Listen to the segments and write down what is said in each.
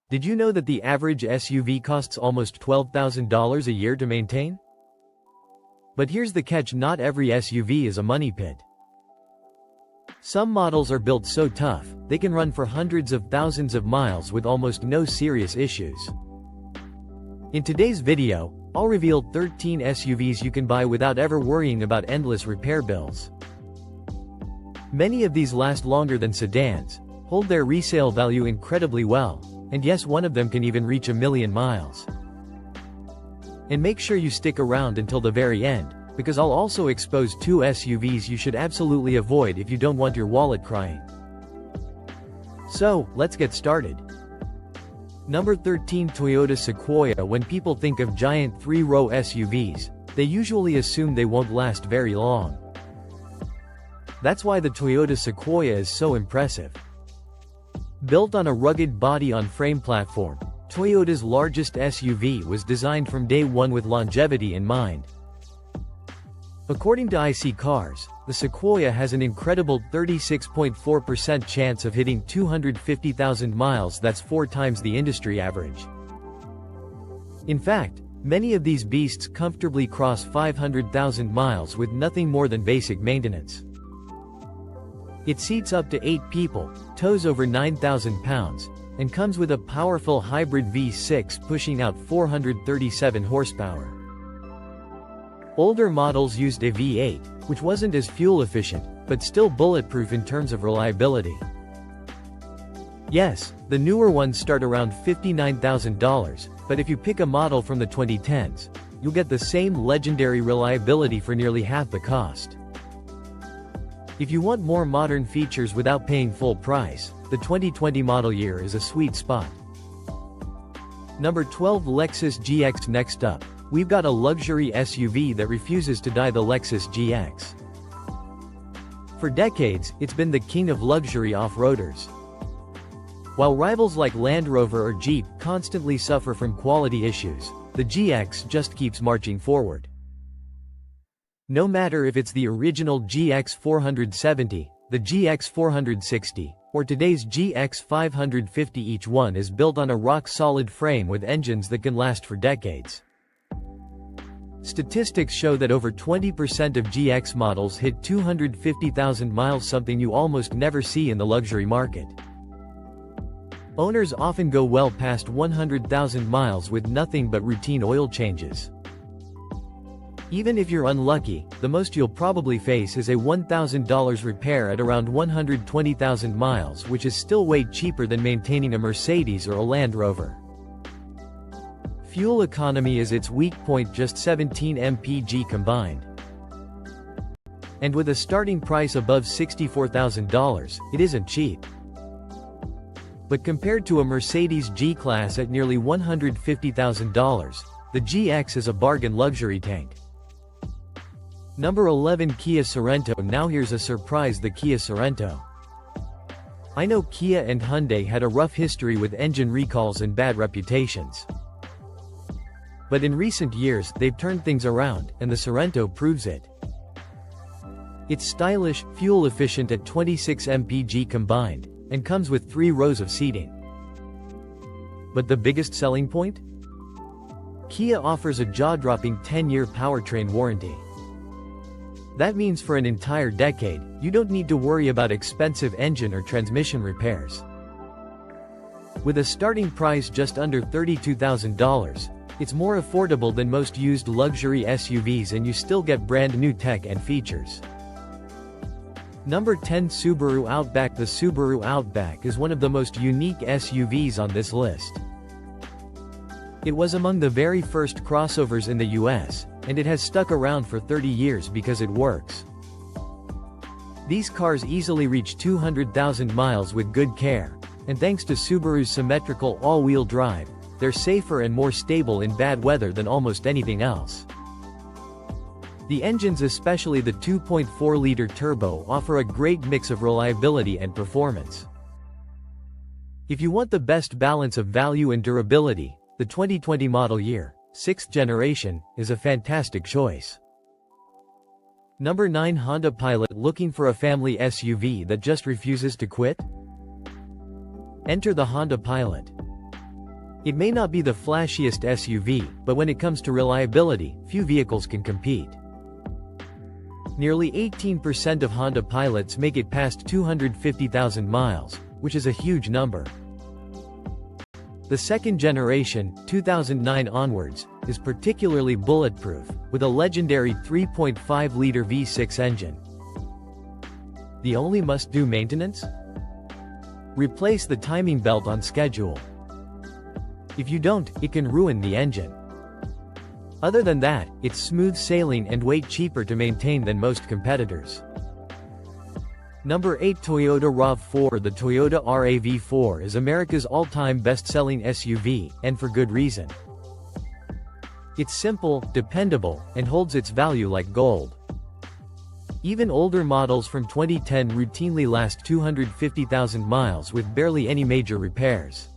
Did you know that the average SUV costs almost $12,000 a year to maintain? But here's the catch: not every SUV is a money pit. Some models are built so tough, they can run for hundreds of thousands of miles with almost no serious issues. In today's video, I'll reveal 13 SUVs you can buy without ever worrying about endless repair bills. Many of these last longer than sedans, hold their resale value incredibly well, and yes, one of them can even reach 1 million miles. And make sure you stick around until the very end, because I'll also expose 2 SUVs you should absolutely avoid if you don't want your wallet crying. So, let's get started. Number 13, Toyota Sequoia. When people think of giant 3-row SUVs, they usually assume they won't last very long. That's why the Toyota Sequoia is so impressive. Built on a rugged body-on-frame platform, Toyota's largest SUV was designed from day one with longevity in mind. According to IC Cars, the Sequoia has an incredible 36.4% chance of hitting 250,000 miles. That's 4 times the industry average. In fact, many of these beasts comfortably cross 500,000 miles with nothing more than basic maintenance. It seats up to 8 people, tows over 9,000 pounds, and comes with a powerful hybrid V6 pushing out 437 horsepower. Older models used a V8, which wasn't as fuel efficient, but still bulletproof in terms of reliability. Yes, the newer ones start around $59,000, but if you pick a model from the 2010s, you'll get the same legendary reliability for nearly half the cost. If you want more modern features without paying full price, the 2020 model year is a sweet spot. Number 12, Lexus GX. Next up, we've got a luxury SUV that refuses to die: the Lexus GX. For decades, it's been the king of luxury off-roaders. While rivals like Land Rover or Jeep constantly suffer from quality issues, the GX just keeps marching forward. No matter if it's the original GX 470, the GX 460, or today's GX 550, each one is built on a rock-solid frame with engines that can last for decades. Statistics show that over 20% of GX models hit 250,000 miles, something you almost never see in the luxury market. Owners often go well past 100,000 miles with nothing but routine oil changes. Even if you're unlucky, the most you'll probably face is a $1,000 repair at around 120,000 miles, which is still way cheaper than maintaining a Mercedes or a Land Rover. Fuel economy is its weak point, just 17 mpg combined. And with a starting price above $64,000, it isn't cheap. But compared to a Mercedes G-Class at nearly $150,000, the GX is a bargain luxury tank. Number 11, Kia Sorento. Now here's a surprise: the Kia Sorento. I know Kia and Hyundai had a rough history with engine recalls and bad reputations. But in recent years, they've turned things around, and the Sorento proves it. It's stylish, fuel efficient at 26 mpg combined, and comes with 3 rows of seating. But the biggest selling point? Kia offers a jaw-dropping 10-year powertrain warranty. That means for an entire decade, you don't need to worry about expensive engine or transmission repairs. With a starting price just under $32,000, it's more affordable than most used luxury SUVs, and you still get brand new tech and features. Number 10, Subaru Outback. The Subaru Outback is one of the most unique SUVs on this list. It was among the very first crossovers in the US, and it has stuck around for 30 years because it works. These cars easily reach 200,000 miles with good care, and thanks to Subaru's symmetrical all-wheel drive, they're safer and more stable in bad weather than almost anything else. The engines, especially the 2.4-liter turbo, offer a great mix of reliability and performance. If you want the best balance of value and durability, the 2020 model year, 6th generation, is a fantastic choice. Number 9, Honda Pilot. Looking for a family SUV that just refuses to quit? Enter the Honda Pilot. It may not be the flashiest SUV, but when it comes to reliability, few vehicles can compete. Nearly 18% of Honda Pilots make it past 250,000 miles, which is a huge number. The second generation, 2009 onwards, is particularly bulletproof, with a legendary 3.5-liter V6 engine. The only must-do maintenance? Replace the timing belt on schedule. If you don't, it can ruin the engine. Other than that, it's smooth sailing and way cheaper to maintain than most competitors. Number 8 Toyota RAV4. The Toyota RAV4 is America's all-time best-selling SUV, and for good reason. It's simple, dependable, and holds its value like gold. Even older models from 2010 routinely last 250,000 miles with barely any major repairs.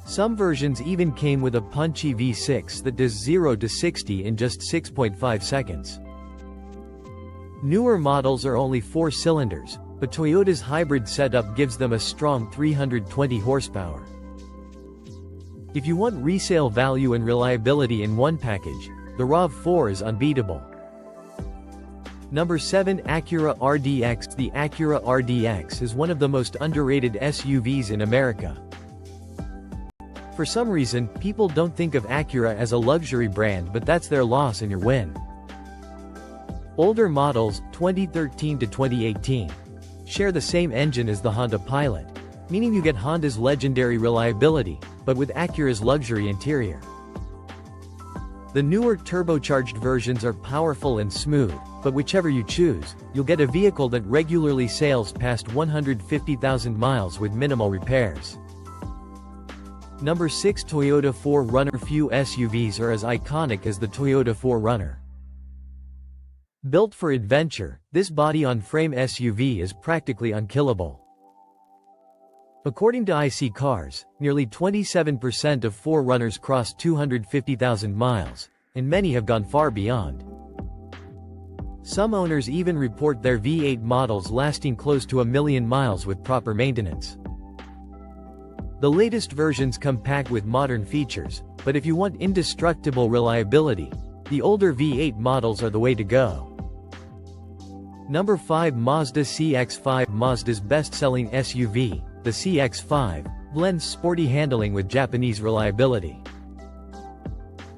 Some versions even came with a punchy V6 that does 0 to 60 in just 6.5 seconds. Newer models are only 4 cylinders, but Toyota's hybrid setup gives them a strong 320 horsepower. If you want resale value and reliability in one package, the RAV4 is unbeatable. Number 7 Acura RDX. The Acura RDX is one of the most underrated SUVs in America. For some reason, people don't think of Acura as a luxury brand, but that's their loss and your win. Older models, 2013 to 2018, share the same engine as the Honda Pilot, meaning you get Honda's legendary reliability, but with Acura's luxury interior. The newer turbocharged versions are powerful and smooth, but whichever you choose, you'll get a vehicle that regularly sails past 150,000 miles with minimal repairs. Number 6 Toyota 4Runner. Few SUVs are as iconic as the Toyota 4Runner. Built for adventure, this body-on-frame SUV is practically unkillable. According to IC Cars, nearly 27% of 4Runners cross 250,000 miles, and many have gone far beyond. Some owners even report their V8 models lasting close to 1 million miles with proper maintenance. The latest versions come packed with modern features, but if you want indestructible reliability, the older V8 models are the way to go. Number 5 Mazda CX-5. Mazda's best-selling SUV, the CX-5, blends sporty handling with Japanese reliability.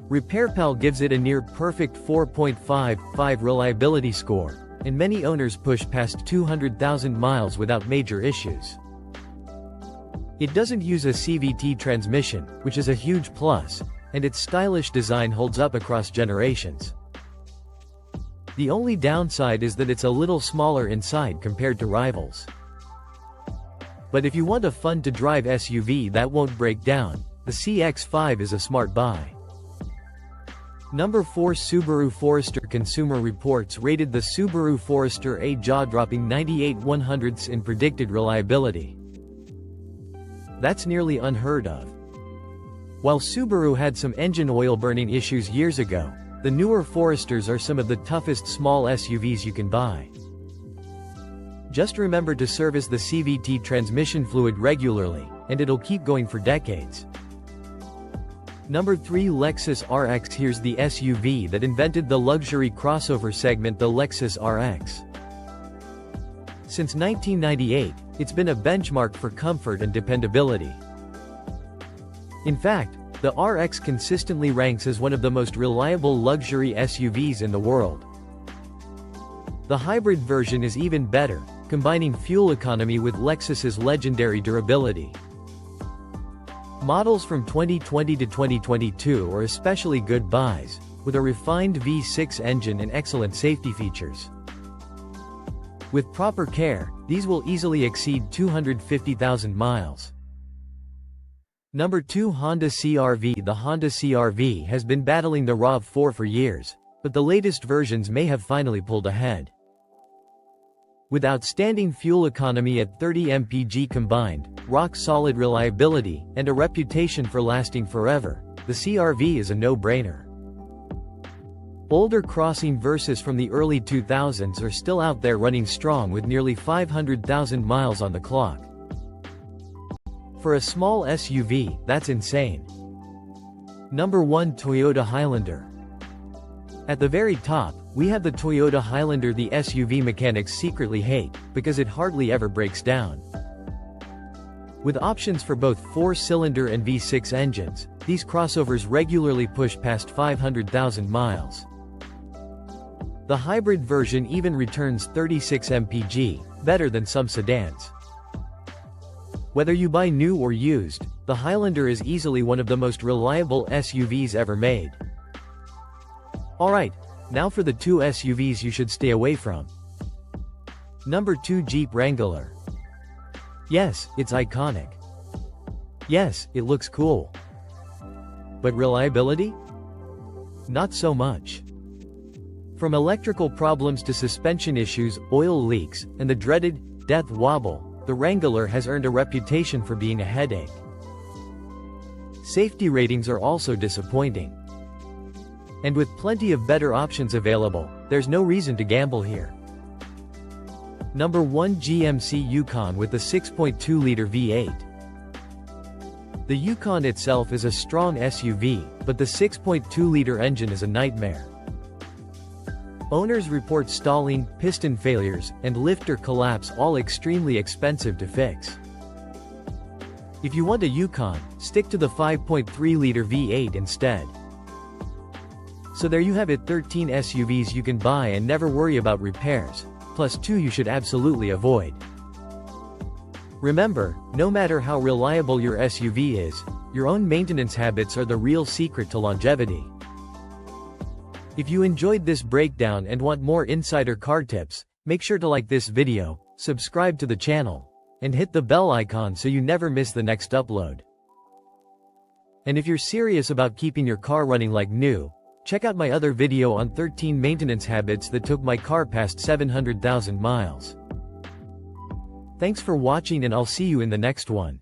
RepairPal gives it a near-perfect 4.55 reliability score, and many owners push past 200,000 miles without major issues. It doesn't use a CVT transmission, which is a huge plus, and its stylish design holds up across generations. The only downside is that it's a little smaller inside compared to rivals. But if you want a fun-to-drive SUV that won't break down, the CX-5 is a smart buy. Number 4 Subaru Forester. Consumer Reports rated the Subaru Forester a jaw-dropping 98/100ths in predicted reliability. That's nearly unheard of. While Subaru had some engine oil burning issues years ago, the newer Foresters are some of the toughest small SUVs you can buy. Just remember to service the CVT transmission fluid regularly, and it'll keep going for decades. Number 3 Lexus RX. Here's the SUV that invented the luxury crossover segment, the Lexus RX. Since 1998, it's been a benchmark for comfort and dependability. In fact, the RX consistently ranks as one of the most reliable luxury SUVs in the world. The hybrid version is even better, combining fuel economy with Lexus's legendary durability. Models from 2020 to 2022 are especially good buys, with a refined V6 engine and excellent safety features. With proper care, these will easily exceed 250,000 miles. Number 2 Honda CR-V. The Honda CR-V has been battling the RAV4 for years, but the latest versions may have finally pulled ahead. With outstanding fuel economy at 30 mpg combined, rock-solid reliability, and a reputation for lasting forever, the CR-V is a no-brainer. Older crossing versions from the early 2000s are still out there running strong with nearly 500,000 miles on the clock. For a small SUV, that's insane. Number 1. Toyota Highlander. At the very top, we have the Toyota Highlander. The SUV mechanics secretly hate, because it hardly ever breaks down. With options for both 4-cylinder and V6 engines, these crossovers regularly push past 500,000 miles. The hybrid version even returns 36 mpg, better than some sedans. Whether you buy new or used, the Highlander is easily one of the most reliable SUVs ever made. Alright, now for the 2 SUVs you should stay away from. Number 2. Jeep Wrangler. Yes, it's iconic. Yes, it looks cool. But reliability? Not so much. From electrical problems to suspension issues, oil leaks, and the dreaded death wobble, the Wrangler has earned a reputation for being a headache. Safety ratings are also disappointing. And with plenty of better options available, there's no reason to gamble here. Number 1. GMC Yukon with the 6.2-liter V8. The Yukon itself is a strong SUV, but the 6.2-liter engine is a nightmare. Owners report stalling, piston failures, and lifter collapse, all extremely expensive to fix. If you want a Yukon, stick to the 5.3-liter V8 instead. So there you have it, 13 SUVs you can buy and never worry about repairs, plus 2 you should absolutely avoid. Remember, no matter how reliable your SUV is, your own maintenance habits are the real secret to longevity. If you enjoyed this breakdown and want more insider car tips, make sure to like this video, subscribe to the channel, and hit the bell icon so you never miss the next upload. And if you're serious about keeping your car running like new, check out my other video on 13 maintenance habits that took my car past 700,000 miles. Thanks for watching and I'll see you in the next one.